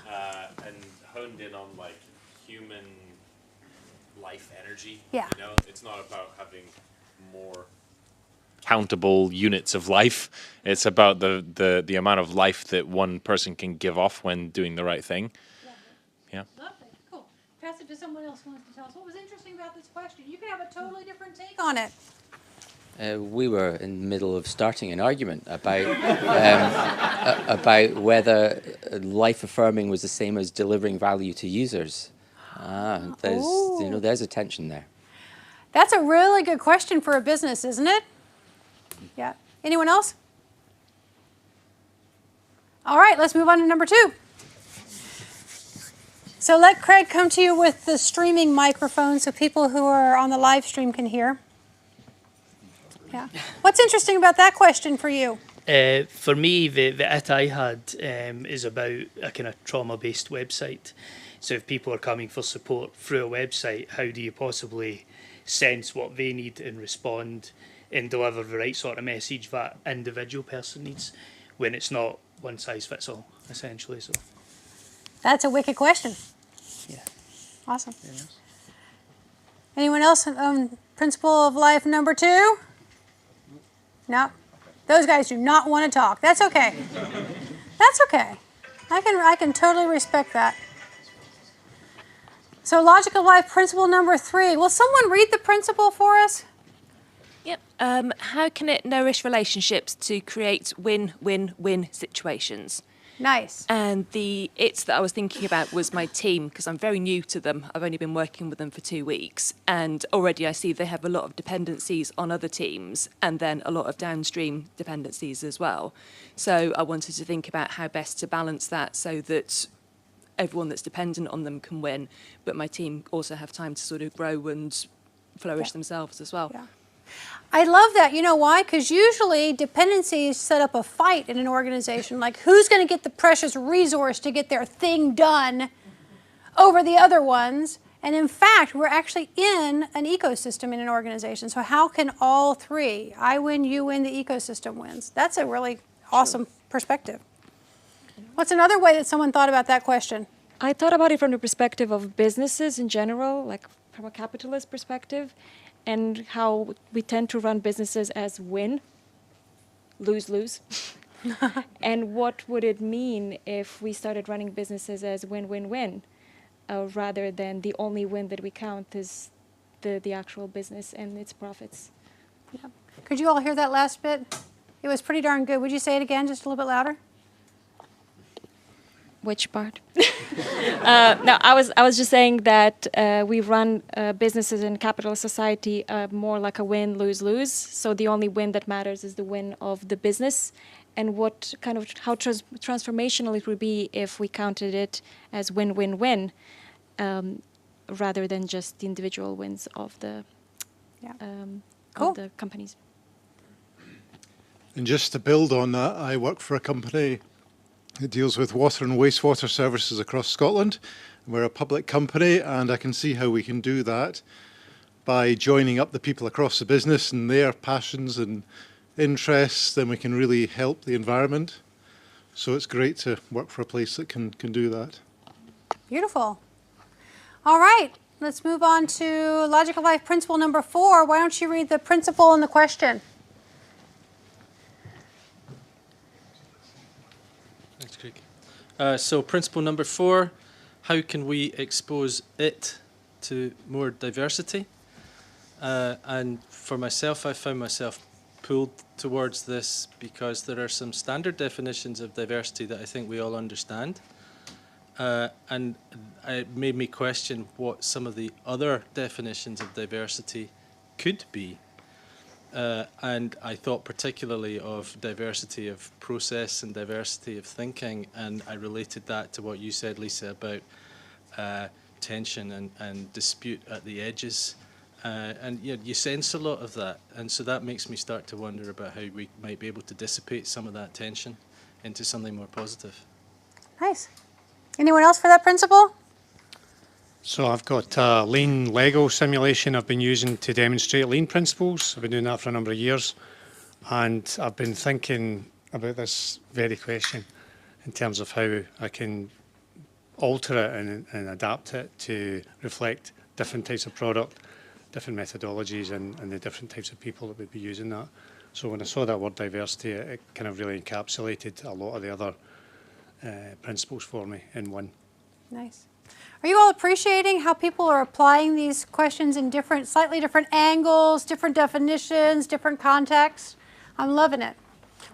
And honed in on like human life energy. Yeah. You know, it's not about having more countable units of life. It's about the amount of life that one person can give off when doing the right thing. Yeah. Lovely. Cool. Pass it to someone else who wants to tell us what was interesting about this question. You could have a totally different take on it. We were in the middle of starting an argument about about whether life affirming was the same as delivering value to users. There's a tension there. That's a really good question for a business, isn't it? Yeah. Anyone else? All right, let's move on to number 2. So let Craig come to you with the streaming microphone so people who are on the live stream can hear. Yeah. What's interesting about that question for you? For me, the it I had is about a kind of trauma-based website. So if people are coming for support through a website, how do you possibly sense what they need and respond and deliver the right sort of message that individual person needs when it's not one size fits all, essentially. So That's a wicked question. yeah. Awesome. Anyone else on principle of life number 2? No? Those guys do not want to talk. That's okay. That's okay. I can totally respect that. So logical life principle number 3. Will someone read the principle for us? Yep. How can it nourish relationships to create win-win-win situations? Nice. And the it's that I was thinking about was my team, because I'm very new to them. I've only been working with them for 2 weeks, and already I see they have a lot of dependencies on other teams and then a lot of downstream dependencies as well. So I wanted to think about how best to balance that so that everyone that's dependent on them can win, but my team also have time to sort of grow and flourish themselves as well. Yeah. I love that. You know why? Because usually dependencies set up a fight in an organization, like who's going to get the precious resource to get their thing done over the other ones. And in fact, we're actually in an ecosystem in an organization. So how can all 3, I win, you win, the ecosystem wins? That's a really awesome perspective. What's another way that someone thought about that question? I thought about it from the perspective of businesses in general, like from a capitalist perspective, and how we tend to run businesses as win, lose-lose. And what would it mean if we started running businesses as win-win-win, rather than the only win that we count is the actual business and its profits? Yeah. Could you all hear that last bit? It was pretty darn good. Would you say it again, just a little bit louder? Which part? No, I was just saying that we run businesses in capitalist society more like a win, lose, lose. So the only win that matters is the win of the business, and how transformational it would be if we counted it as win, win, win, rather than just the individual wins of the Cool. of the companies. And just to build on that, I work for a company that deals with water and wastewater services across Scotland. We're a public company, and I can see how we can do that by joining up the people across the business and their passions and interests. Then we can really help the environment. So it's great to work for a place that can do that. Beautiful. All right, let's move on to logical life principle number 4. Why don't you read the principle and the question? Thanks, Craig. So principle number 4, how can we expose it to more diversity? And for myself, I found myself pulled towards this because there are some standard definitions of diversity that I think we all understand. And it made me question what some of the other definitions of diversity could be. And I thought particularly of diversity of process and diversity of thinking, and I related that to what you said, Lisa, about tension and dispute at the edges. And you sense a lot of that, and so that makes me start to wonder about how we might be able to dissipate some of that tension into something more positive. Nice. Anyone else for that principle? So I've got a lean Lego simulation I've been using to demonstrate lean principles. I've been doing that for a number of years. And I've been thinking about this very question in terms of how I can alter it and adapt it to reflect different types of product, different methodologies and the different types of people that would be using that. So when I saw that word diversity, it kind of really encapsulated a lot of the other principles for me in one. Nice. Are you all appreciating how people are applying these questions in different, slightly different angles, different definitions, different contexts? I'm loving it.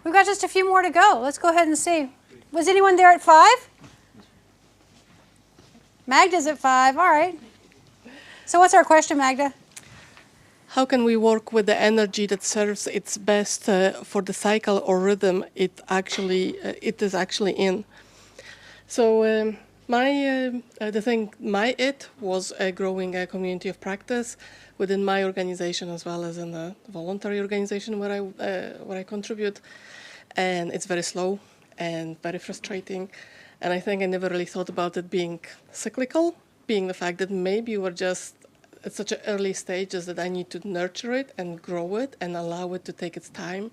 We've got just a few more to go. Let's go ahead and see. Was anyone there at 5? Magda's at 5. All right. So what's our question, Magda? How can we work with the energy that serves its best for the cycle or rhythm it is actually in? So my it was growing a community of practice within my organization as well as in a voluntary organization where I contribute, and it's very slow and very frustrating. And I think I never really thought about it being cyclical, being the fact that maybe we're just at such an early stages that I need to nurture it and grow it and allow it to take its time.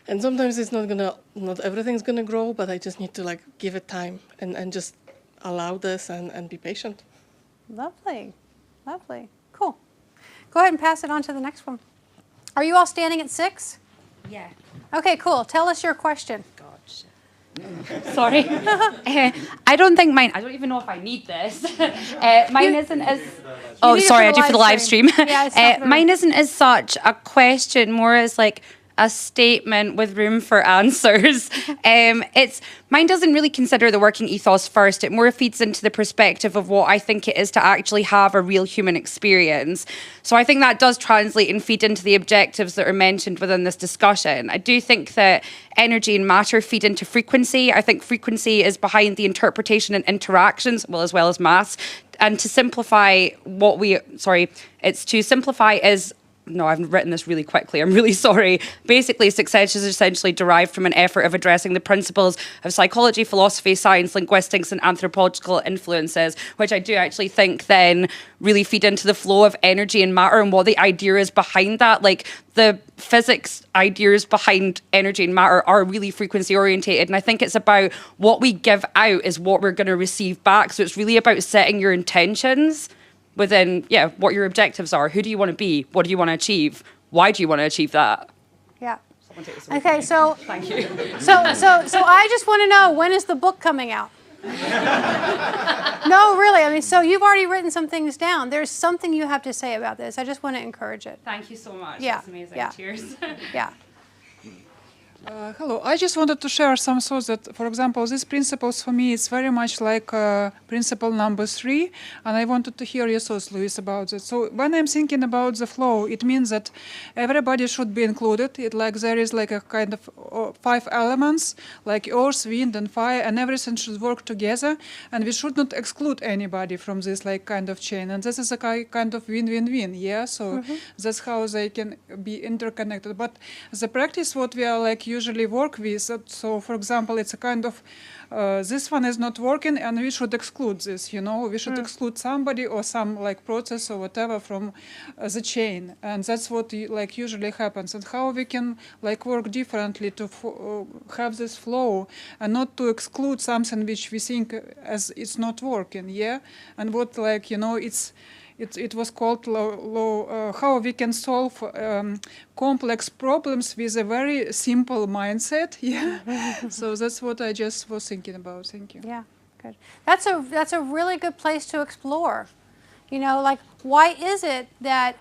And sometimes it's not everything's gonna grow, but I just need to give it time and just allow this and be patient. Lovely, lovely, cool. Go ahead and pass it on to the next one. Are you all standing at 6? Yeah. Okay, cool. Tell us your question. Sorry. I don't think mine, I don't even know if I need this. Mine isn't as... Oh, sorry, I do for the live stream. Yeah, mine isn't as such a question, more as like a statement with room for answers. Mine doesn't really consider the working ethos first. It more feeds into the perspective of what I think it is to actually have a real human experience. So I think that does translate and feed into the objectives that are mentioned within this discussion. I do think that energy and matter feed into frequency. I think frequency is behind the interpretation and interactions, as well as mass. And to simplify no, I've written this really quickly. I'm really sorry. Basically, success is essentially derived from an effort of addressing the principles of psychology, philosophy, science, linguistics, and anthropological influences, which I do actually think then really feed into the flow of energy and matter and what the idea is behind that. Like the physics ideas behind energy and matter are really frequency orientated. And I think it's about what we give out is what we're going to receive back. So it's really about setting your intentions within, what your objectives are. Who do you want to be? What do you want to achieve? Why do you want to achieve that? Yeah. Okay, so thank you. So I just want to know, when is the book coming out? No, really. I mean, so you've already written some things down. There's something you have to say about this. I just want to encourage it. Thank you so much. Yeah. That's amazing. Yeah. Cheers. Yeah. Hello. I just wanted to share some thoughts that, for example, these principles for me is very much like principle number 3, and I wanted to hear your thoughts, Luis, about it. So when I'm thinking about the flow, it means that everybody should be included. There is like a kind of 5 elements, like earth, wind, and fire, and everything should work together, and we should not exclude anybody from this kind of chain. And this is a kind of win-win-win, yeah? So that's how they can be interconnected. But the practice, what we are usually work with. So, for example, it's a kind of this one is not working, and we should exclude this. We should exclude somebody or some process or whatever from the chain, and that's what usually happens. And how we can work differently to have this flow and not to exclude something which we think as it's not working. Yeah, and what it was called how we can solve complex problems with a very simple mindset. Yeah. So that's what I just was thinking about. Thank you. Yeah, good. That's a really good place to explore. Why is it that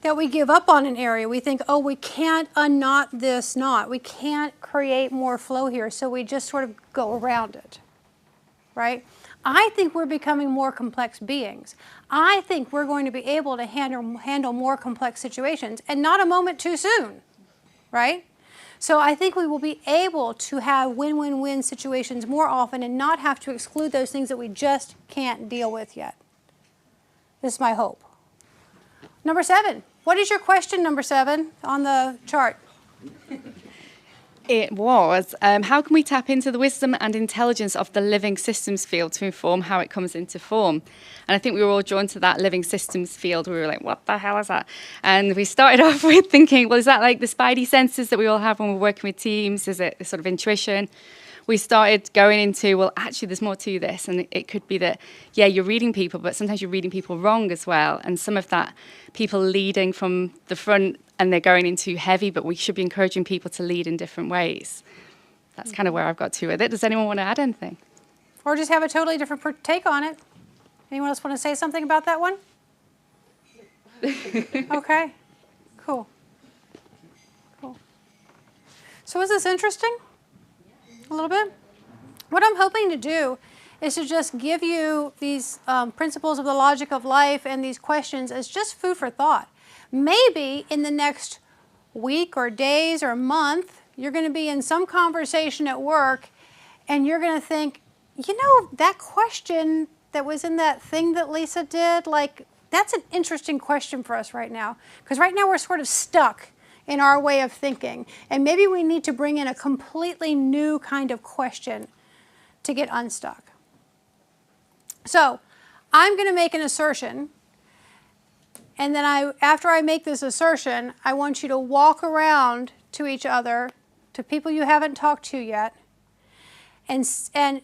we give up on an area? We think, we can't unknot this knot. We can't create more flow here, so we just sort of go around it. right? I think we're becoming more complex beings. I think we're going to be able to handle more complex situations, and not a moment too soon, right? So I think we will be able to have win-win-win situations more often and not have to exclude those things that we just can't deal with yet. This is my hope. Number 7. What is your question, number 7, on the chart? It was, how can we tap into the wisdom and intelligence of the living systems field to inform how it comes into form? And I think we were all drawn to that living systems field. We were like, what the hell is that? And we started off with thinking, well, is that like the spidey senses that we all have when we're working with teams? Is it sort of intuition? We started going into, well, actually, there's more to this. And it could be that, yeah, you're reading people, but sometimes you're reading people wrong as well. And some of that, people leading from the front, and they're going into heavy, but we should be encouraging people to lead in different ways. That's kind of where I've got to with it. Does anyone want to add anything? Or just have a totally different take on it? Anyone else want to say something about that one? Okay, cool. Cool. So is this interesting? A little bit? What I'm hoping to do is to just give you these principles of the logic of life and these questions as just food for thought. Maybe in the next week or days or month, you're going to be in some conversation at work and you're going to think, you know, that question that was in that thing that Lisa did, like, that's an interesting question for us right now. Because right now we're sort of stuck in our way of thinking. And maybe we need to bring in a completely new kind of question to get unstuck. So I'm going to make an assertion. And then after I make this assertion, I want you to walk around to each other, to people you haven't talked to yet, and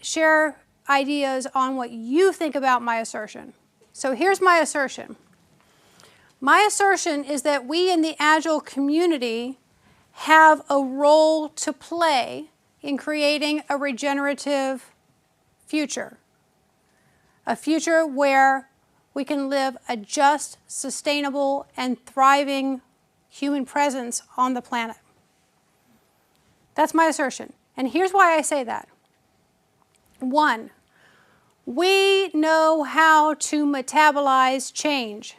share ideas on what you think about my assertion. So here's my assertion. My assertion is that we in the Agile community have a role to play in creating a regenerative future. A future where we can live a just, sustainable, and thriving human presence on the planet. That's my assertion. And here's why I say that. 1, we know how to metabolize change.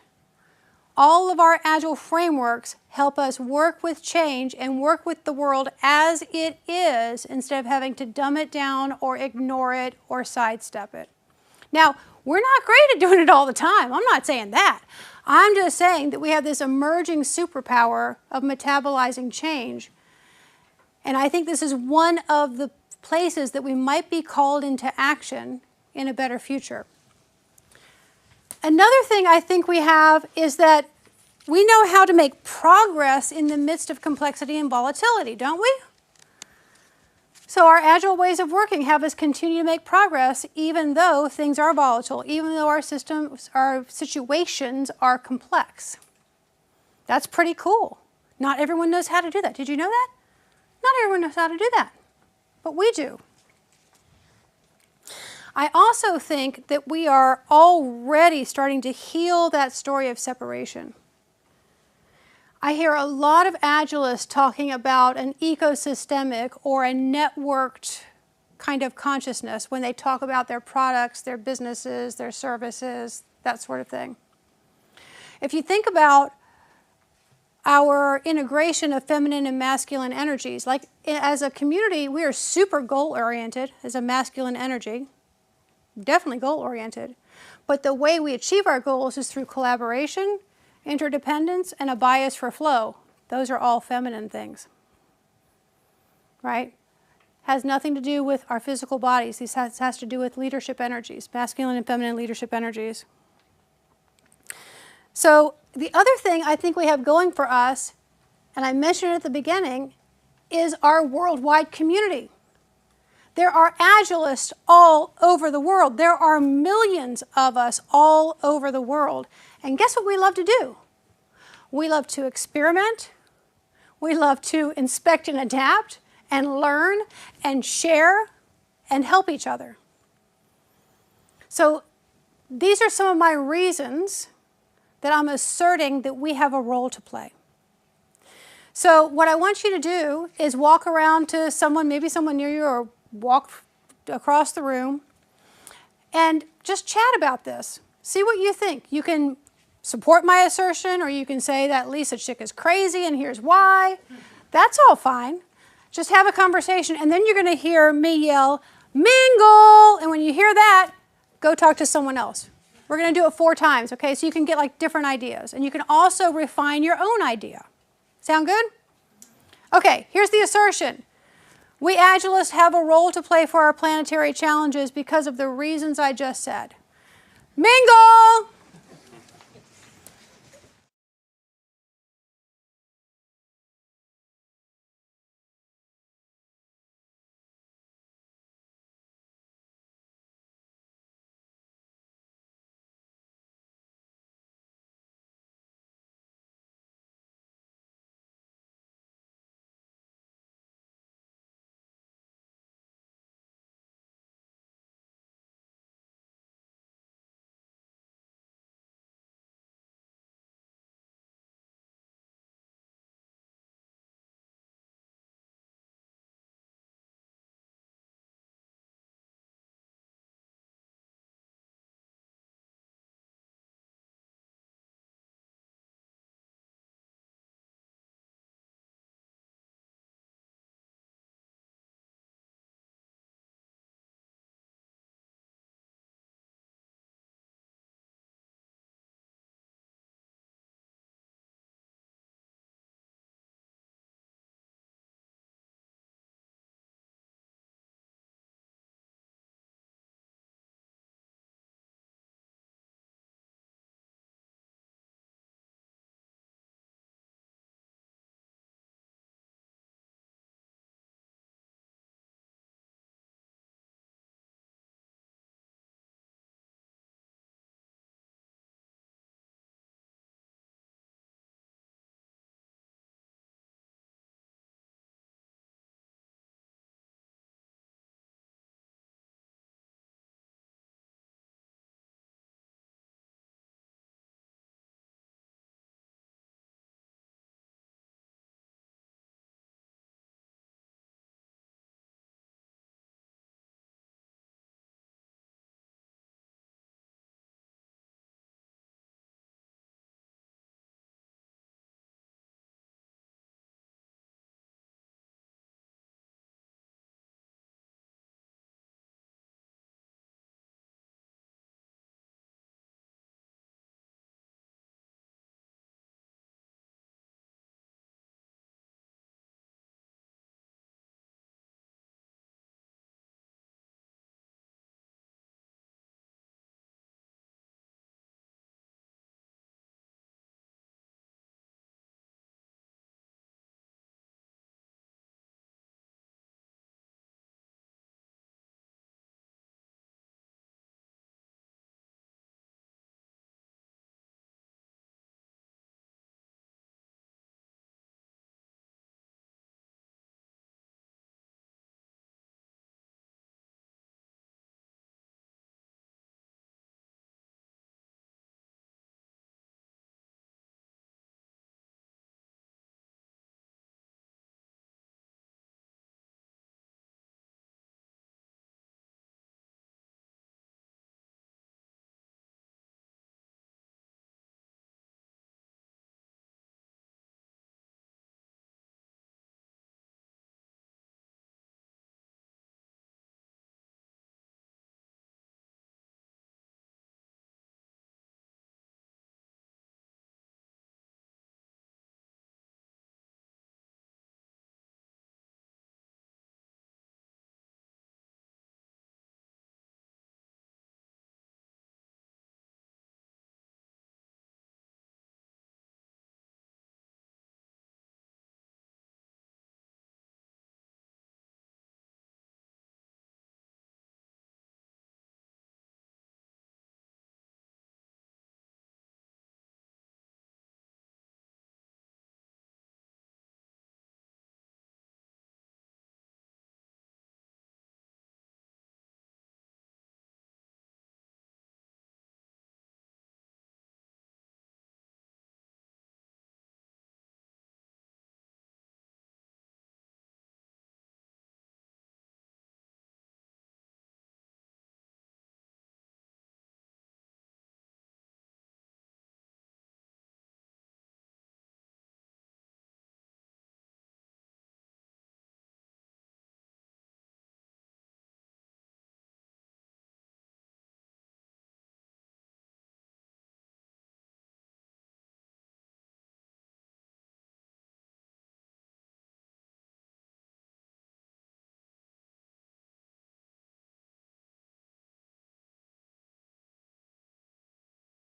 All of our Agile frameworks help us work with change and work with the world as it is instead of having to dumb it down or ignore it or sidestep it. Now, we're not great at doing it all the time. I'm not saying that. I'm just saying that we have this emerging superpower of metabolizing change. And I think this is one of the places that we might be called into action in a better future. Another thing I think we have is that we know how to make progress in the midst of complexity and volatility, don't we? So our Agile ways of working have us continue to make progress even though things are volatile, even though our systems, our situations are complex. That's pretty cool. Not everyone knows how to do that. Did you know that? Not everyone knows how to do that, but we do. I also think that we are already starting to heal that story of separation. I hear a lot of Agilists talking about an ecosystemic or a networked kind of consciousness when they talk about their products, their businesses, their services, that sort of thing. If you think about our integration of feminine and masculine energies, like as a community, we are super goal-oriented as a masculine energy, definitely goal-oriented. But the way we achieve our goals is through collaboration, interdependence, and a bias for flow. Those are all feminine things, right? Has nothing to do with our physical bodies. This has to do with leadership energies, masculine and feminine leadership energies. So the other thing I think we have going for us, and I mentioned it at the beginning, is our worldwide community. There are Agilists all over the world. There are millions of us all over the world. And guess what we love to do? We love to experiment. We love to inspect and adapt and learn and share and help each other. So these are some of my reasons that I'm asserting that we have a role to play. So what I want you to do is walk around to someone, maybe someone near you, or walk across the room, and just chat about this. See what you think. You can support my assertion, or you can say that Lisa Chick is crazy and here's why. That's all fine. Just have a conversation, and then you're going to hear me yell, mingle! And when you hear that, go talk to someone else. We're going to do it 4 times, okay? So you can get like different ideas, and you can also refine your own idea. Sound good? Okay, here's the assertion. We Agilists have a role to play for our planetary challenges because of the reasons I just said. Mingle!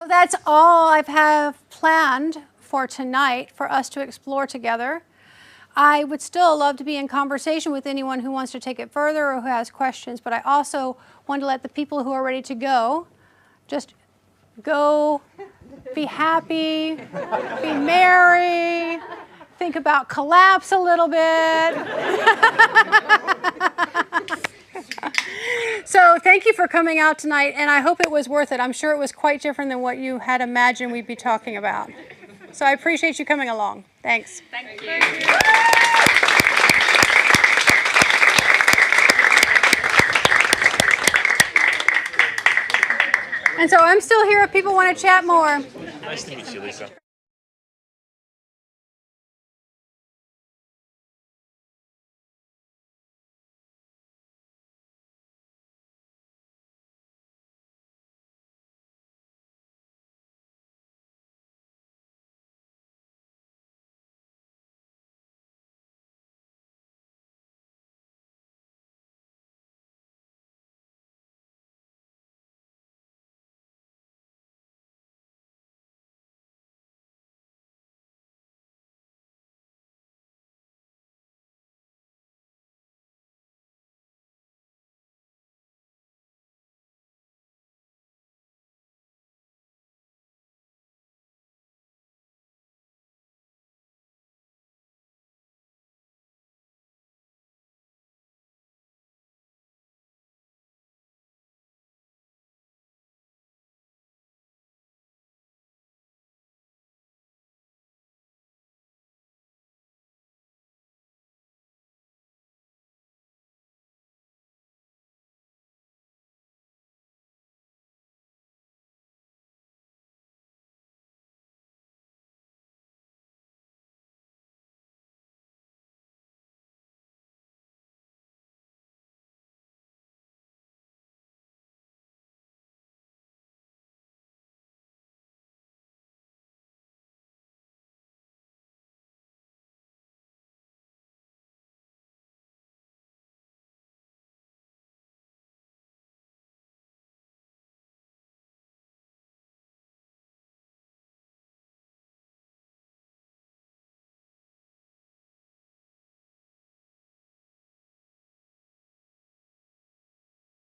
That's all I have planned for tonight for us to explore together. I would still love to be in conversation with anyone who wants to take it further or who has questions, but I also want to let the people who are ready to go just go, be happy, be merry, think about collapse a little bit. So thank you for coming out tonight, and I hope it was worth it. I'm sure it was quite different than what you had imagined we'd be talking about. So I appreciate you coming along. Thanks. Thank you. And so I'm still here if people want to chat more. Nice to meet you, Lisa.